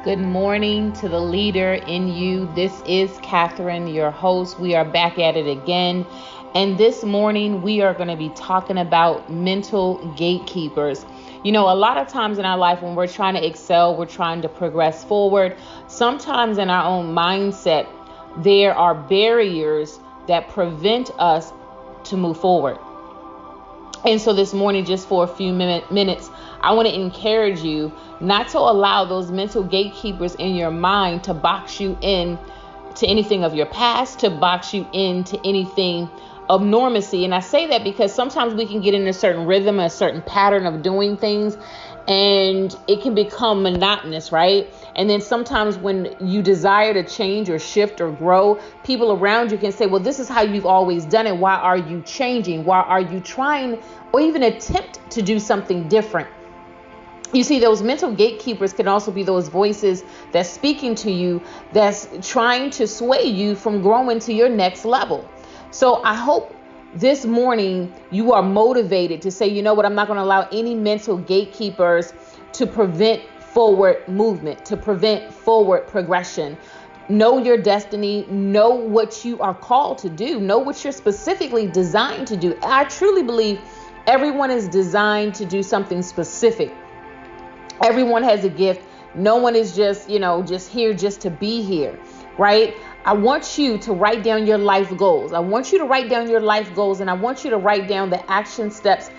Good morning to the leader in you. This is Catherine, your host. We are back at it again. And this morning we are going to be talking about mental gatekeepers. You know, a lot of times in our life when we're trying to excel, we're trying to progress forward. Sometimes in our own mindset, there are barriers that prevent us to move forward. And so this morning, just for a few minutes, I want to encourage you not to allow those mental gatekeepers in your mind to box you in to anything of your past, to box you into anything of normacy. And I say that because sometimes we can get in a certain rhythm, a certain pattern of doing things, and it can become monotonous, right? And then sometimes when you desire to change or shift or grow, people around you can say, well, this is how you've always done it. Why are you changing? Why are you trying or even attempt to do something different? You see, those mental gatekeepers can also be those voices that's speaking to you, that's trying to sway you from growing to your next level. So I hope this morning you are motivated to say, you know what, I'm not going to allow any mental gatekeepers to prevent forward movement, to prevent forward progression. Know your destiny, know what you are called to do, know what you're specifically designed to do. I truly believe everyone is designed to do something specific. Everyone has a gift. No one is just here just to be here, right? I want you to write down your life goals. I want you to write down your life goals, and I want you to write down the action steps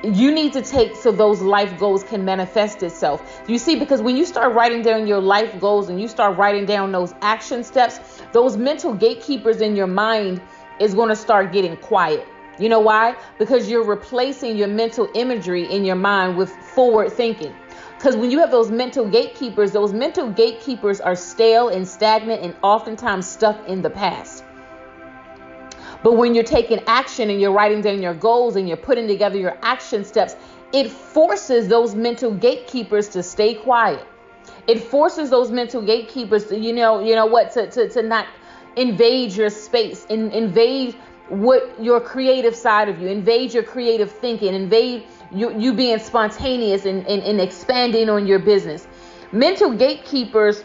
you need to take so those life goals can manifest itself. You see, because when you start writing down your life goals and you start writing down those action steps, those mental gatekeepers in your mind is going to start getting quiet. You know why? Because you're replacing your mental imagery in your mind with forward thinking. Because when you have those mental gatekeepers are stale and stagnant and oftentimes stuck in the past. But when you're taking action and you're writing down your goals and you're putting together your action steps, it forces those mental gatekeepers to stay quiet. It forces those mental gatekeepers to, to not invade your space, invade what your creative side of you, invade your creative thinking, invade you being spontaneous and expanding on your business. Mental gatekeepers,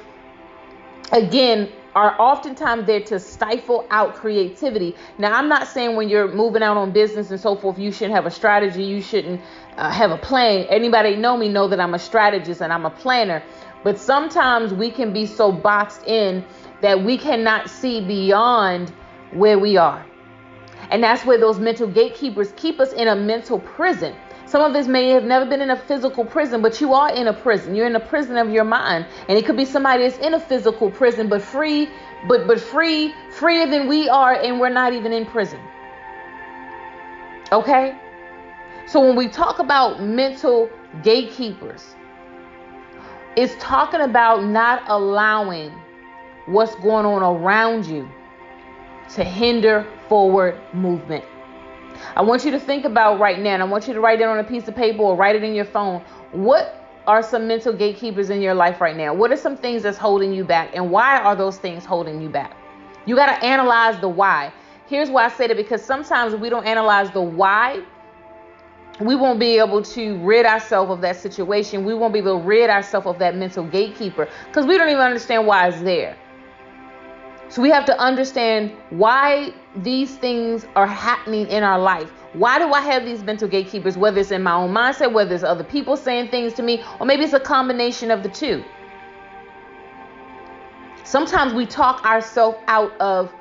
again, are oftentimes there to stifle out creativity. Now, I'm not saying when you're moving out on business and so forth, you shouldn't have a strategy. You shouldn't have a plan. Anybody know me know that I'm a strategist and I'm a planner. But sometimes we can be so boxed in that we cannot see beyond where we are. And that's where those mental gatekeepers keep us in a mental prison. Some of us may have never been in a physical prison, but you are in a prison. You're in a prison of your mind. And it could be somebody that's in a physical prison, but freer than we are, and we're not even in prison. Okay? So when we talk about mental gatekeepers, it's talking about not allowing what's going on around you to hinder forward movement. I want you to think about right now, and I want you to write it on a piece of paper or write it in your phone. What are some mental gatekeepers in your life right now? What are some things that's holding you back? And why are those things holding you back? You got to analyze the why. Here's why I say that, because sometimes if we don't analyze the why, we won't be able to rid ourselves of that situation. We won't be able to rid ourselves of that mental gatekeeper because we don't even understand why it's there. So we have to understand why these things are happening in our life. Why do I have these mental gatekeepers, whether it's in my own mindset, whether it's other people saying things to me, or maybe it's a combination of the two. Sometimes we talk ourselves out of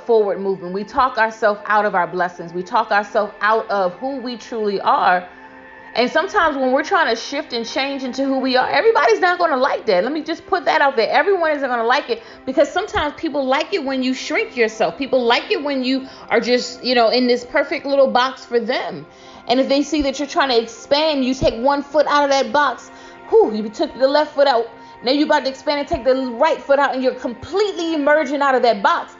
forward movement. We talk ourselves out of our blessings. We talk ourselves out of who we truly are. And sometimes when we're trying to shift and change into who we are, everybody's not going to like that. Let me just put that out there. Everyone isn't going to like it, because sometimes people like it when you shrink yourself. People like it when you are just, in this perfect little box for them. And if they see that you're trying to expand, you take one foot out of that box. You took the left foot out. Now you're about to expand and take the right foot out, and you're completely emerging out of that box.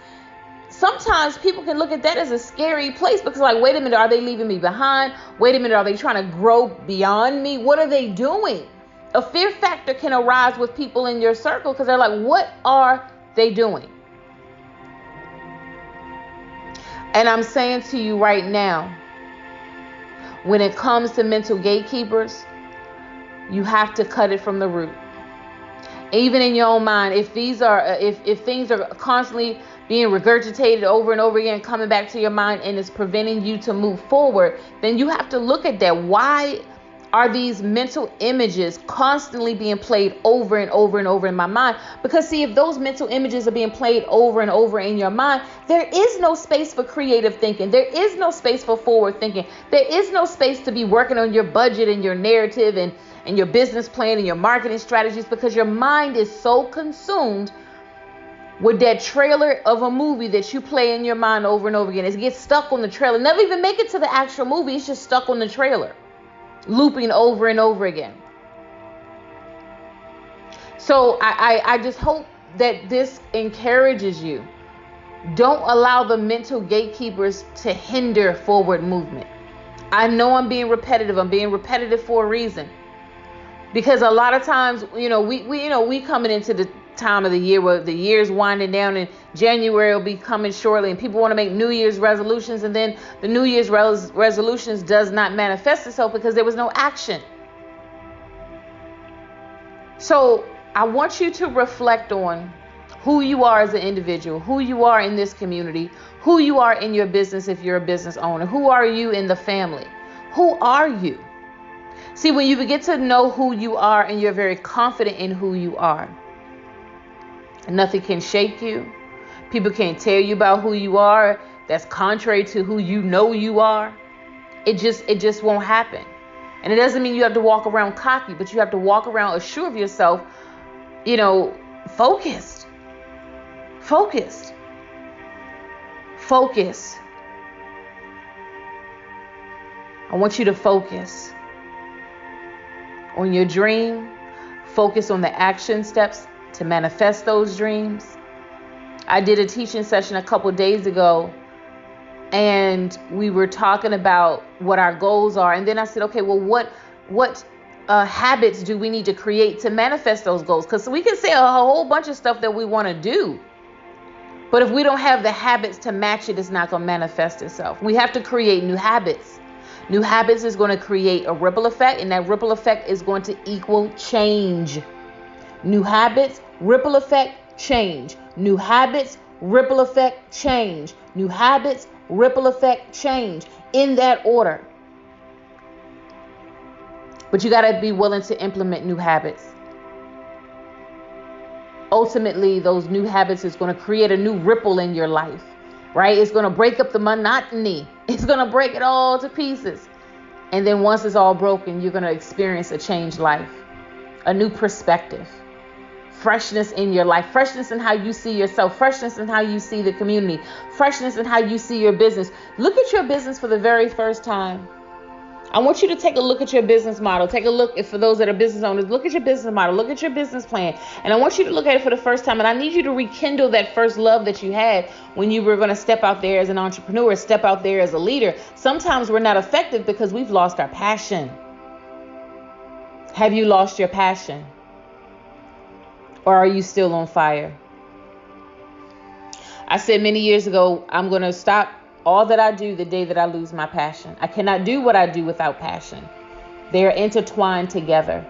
Sometimes people can look at that as a scary place because, wait a minute, are they leaving me behind? Wait a minute, are they trying to grow beyond me? What are they doing? A fear factor can arise with people in your circle because they're like, what are they doing? And I'm saying to you right now, when it comes to mental gatekeepers, you have to cut it from the root. Even in your own mind, if things are constantly being regurgitated over and over again, coming back to your mind, and it's preventing you to move forward, then you have to look at that. Why are these mental images constantly being played over and over and over in my mind? Because see, if those mental images are being played over and over in your mind, there is no space for creative thinking. There is no space for forward thinking. There is no space to be working on your budget and your narrative and your business plan and your marketing strategies, because your mind is so consumed with that trailer of a movie that you play in your mind over and over again. It gets stuck on the trailer. Never even make it to the actual movie. It's just stuck on the trailer, looping over and over again. So I just hope that this encourages you. Don't allow the mental gatekeepers to hinder forward movement. I know I'm being repetitive. I'm being repetitive for a reason. Because a lot of times, we coming into the time of the year where the year's winding down, and January will be coming shortly, and people want to make New Year's resolutions, and then the New Year's resolutions does not manifest itself because there was no action. So I want you to reflect on who you are as an individual, who you are in this community, who you are in your business if you're a business owner, who are you in the family, who are you? See, when you get to know who you are and you're very confident in who you are, nothing can shake you. People can't tell you about who you are that's contrary to who you know you are. It just won't happen. And it doesn't mean you have to walk around cocky, but you have to walk around assured of yourself, focused. Focus. I want you to focus on your dream. Focus on the action steps to manifest those dreams. I did a teaching session a couple days ago, and we were talking about what our goals are. And then I said, okay, well, what habits do we need to create to manifest those goals? Because we can say a whole bunch of stuff that we want to do, but if we don't have the habits to match it, it's not going to manifest itself. We have to create new habits. New habits is going to create a ripple effect, and that ripple effect is going to equal change. New habits, ripple effect, change. New habits, ripple effect, change. New habits, ripple effect, change. In that order. But you got to be willing to implement new habits. Ultimately, those new habits is going to create a new ripple in your life, right? It's going to break up the monotony. It's going to break it all to pieces. And then once it's all broken, you're going to experience a changed life, a new perspective, freshness in your life, freshness in how you see yourself, freshness in how you see the community, freshness in how you see your business. Look at your business for the very first time. I want you to take a look at your business model. Take a look, for those that are business owners, look at your business model, look at your business plan. And I want you to look at it for the first time. And I need you to rekindle that first love that you had when you were going to step out there as an entrepreneur, step out there as a leader. Sometimes we're not effective because we've lost our passion. Have you lost your passion? Or are you still on fire? I said many years ago, I'm going to stop all that I do the day that I lose my passion. I cannot do what I do without passion. They are intertwined together.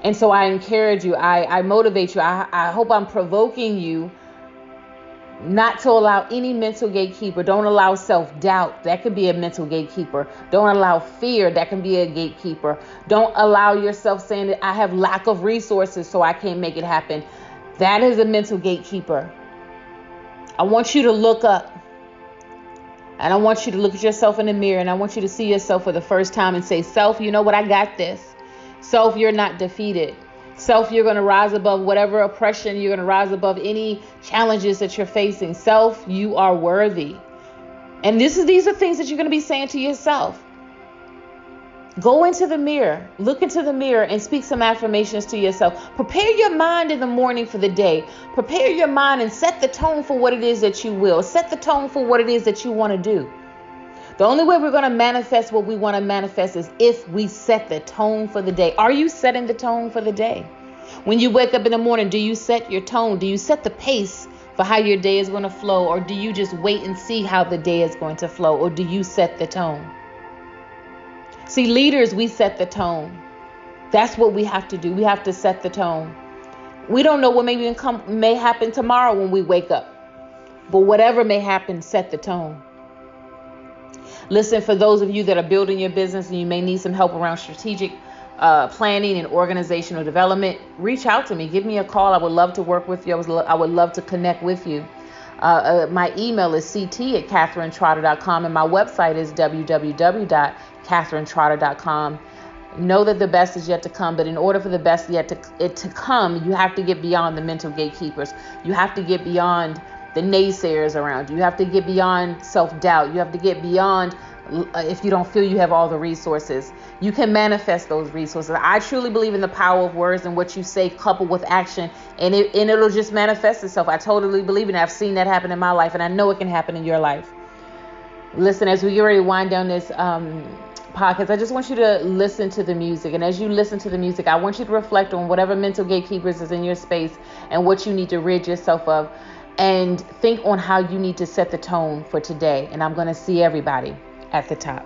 And so I encourage you, I motivate you. I hope I'm provoking you not to allow any mental gatekeeper. Don't allow self-doubt. That could be a mental gatekeeper. Don't allow fear. That can be a gatekeeper. Don't allow yourself saying that I have lack of resources, so I can't make it happen. That is a mental gatekeeper. I want you to look up. And I want you to look at yourself in the mirror, and I want you to see yourself for the first time and say, self, you know what? I got this. Self, you're not defeated. Self, you're going to rise above whatever oppression. You're going to rise above any challenges that you're facing. Self, you are worthy. And these are things that you're going to be saying to yourself. Go into the mirror, look into the mirror, and speak some affirmations to yourself. Prepare your mind in the morning for the day. Prepare your mind and set the tone for what it is that you will. Set the tone for what it is that you want to do. The only way we're going to manifest what we want to manifest is if we set the tone for the day. Are you setting the tone for the day? When you wake up in the morning, do you set your tone? Do you set the pace for how your day is going to flow? Or do you just wait and see how the day is going to flow? Or do you set the tone? See, leaders, we set the tone. That's what we have to do. We have to set the tone. We don't know what may happen tomorrow when we wake up. But whatever may happen, set the tone. Listen, for those of you that are building your business and you may need some help around strategic planning and organizational development, reach out to me. Give me a call. I would love to work with you. I would love to connect with you. My email is ct@katherinetrotter.com and my website is www.katherinetrotter.com. Know that the best is yet to come, but in order for the best yet to come, you have to get beyond the mental gatekeepers. You have to get beyond the naysayers around you. You have to get beyond self-doubt. You have to get beyond if you don't feel you have all the resources. You can manifest those resources. I truly believe in the power of words and what you say coupled with action, and it'll just manifest itself. I totally believe in it. I've seen that happen in my life, and I know it can happen in your life. Listen, as we get ready to wind down this podcast, I just want you to listen to the music. And as you listen to the music, I want you to reflect on whatever mental gatekeepers is in your space and what you need to rid yourself of. And think on how you need to set the tone for today. And I'm going to see everybody at the top.